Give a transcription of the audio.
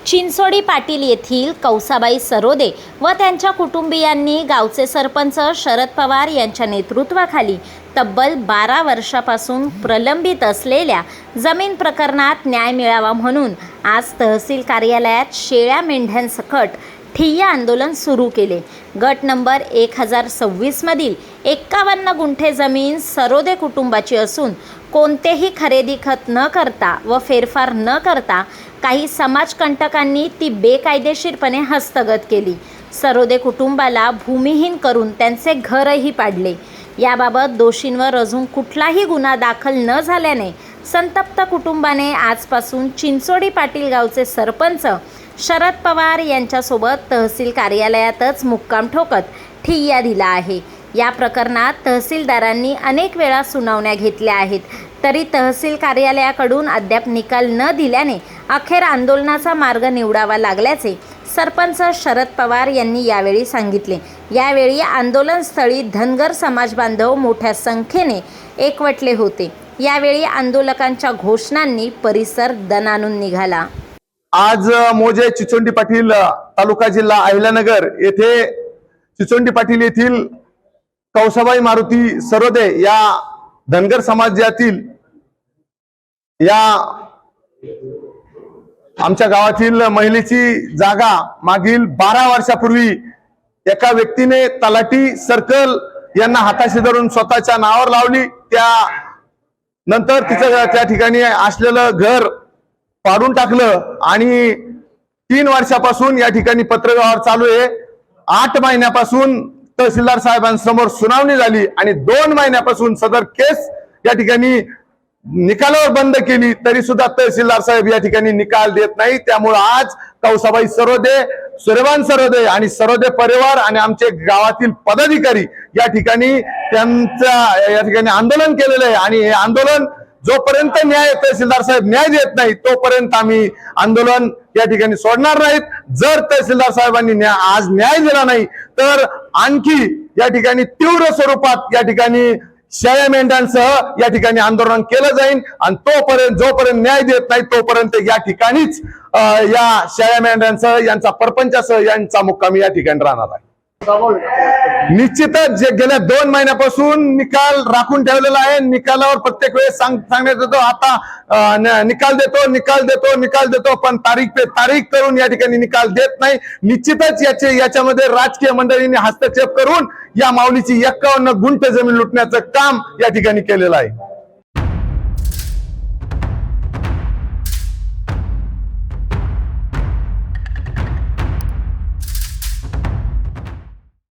चिंचोडी पाटील येथील कौसाबाई सरोदे व त्यांच्या कुटुंबियांनी गावचे सरपंच शरद पवार यांच्या नेतृत्वाखाली तब्बल 12 वर्षापासून प्रलंबित असलेल्या जमीन प्रकरणात न्याय मिळावा म्हणून आज तहसील कार्यालयात शेळ्या मेंढ्यांसकट ठिय्या आंदोलन सुरू केले। गट नंबर 1026 मधील 51 गुंठे जमीन सरोदे कुटुंबाची असून कोणतेही खरेदी खत न करता व फेरफार न करता काही समाजकंटकांनी ती बेकायदेशीरपणे हस्तगत केली। सरोदे कुटुंबाला भूमिहीन करून त्यांचे घरही पाडले। याबाबत दोषींवर अजून कुठलाही गुन्हा दाखल न झाल्याने संतप्त कुटुंबाने आजपासून चिंचोडी पाटील गावचे सरपंच शरद पवार यांच्यासोबत तहसील कार्यालयातच मुक्काम ठोकत ठिय्या दिला आहे। या प्रकरणात तहसीलदारांनी अनेक वेळा सुनावण्या घेतल्या आहेत, तरी तहसील कार्यालयाकडून अद्याप निकाल न दिल्याने अखेर आंदोलनाचा मार्ग निवडावा लागल्याचे सरपंच शरद पवार यांनी यावेळी सांगितले। यावेळी आंदोलनस्थळी धनगर समाज बांधव मोठ्या संख्येने एकवटले होते। यावेळी आंदोलकांच्या घोषणांनी परिसर दणाणून निघाला। आज मोजे चिचोंडी पाटील तालुका जिल्हा अहिल्यानगर येथे चिचोंडी पाटील येथील कौसाबाई मारुती सरोदे या धनगर समाजातील या आमच्या गावातील महिलेची जागा मागील 12 वर्षापूर्वी एका व्यक्तीने तलाठी सर्कल यांना हाताशी धरून स्वतःच्या नावावर लावली। त्या नंतर तिचं त्या ठिकाणी असलेलं घर पाडून टाकलं आणि 3 वर्षापासून या ठिकाणी पत्रव्यवहार चालू आहे। 8 महिन्यापासून तहसीलदार साहेबांसमोर सुनावणी झाली आणि 2 महिन्यापासून सदर केस या ठिकाणी निकालावर बंद केली, तरी सुद्धा तहसीलदार साहेब या ठिकाणी निकाल देत नाही। त्यामुळे आज कौसाबाई सरोदे, सूर्यवान सरोदे आणि सरोदे परिवार आणि आमचे गावातील पदाधिकारी या ठिकाणी त्यांच्या या ठिकाणी आंदोलन केलेलं आहे आणि हे आंदोलन जोपर्यंत तहसीलदार साहेब न्याय देत नाही तोपर्यंत आम्ही आंदोलन या ठिकाणी सोडणार नाहीत। जर तहसीलदार साहेबांनी आज न्याय दिला नाही तर आणखी या ठिकाणी तीव्र स्वरूपात या ठिकाणी शेळ्या मेंढ्यांसह या ठिकाणी आंदोलन केलं जाईल आणि जोपर्यंत न्याय देत नाही तोपर्यंत या ठिकाणीच या शेळ्या मेंढ्यांसह यांचा परपंचासह यांचा मुक्काम या ठिकाणी राहणार आहे। निश्चितच जे गेल्या 2 महिन्यापासून निकाल राखून ठेवलेला आहे। निकालावर प्रत्येक वेळेस सांगण्यात येतो आता निकाल देतो पण तारीख पे तारीख करून या ठिकाणी निकाल देत नाही। निश्चितच याच्यामध्ये राजकीय मंडळींनी हस्तक्षेप करून या माऊलीची 51 गुंठ जमीन लुटण्याचं काम या ठिकाणी केलेलं आहे।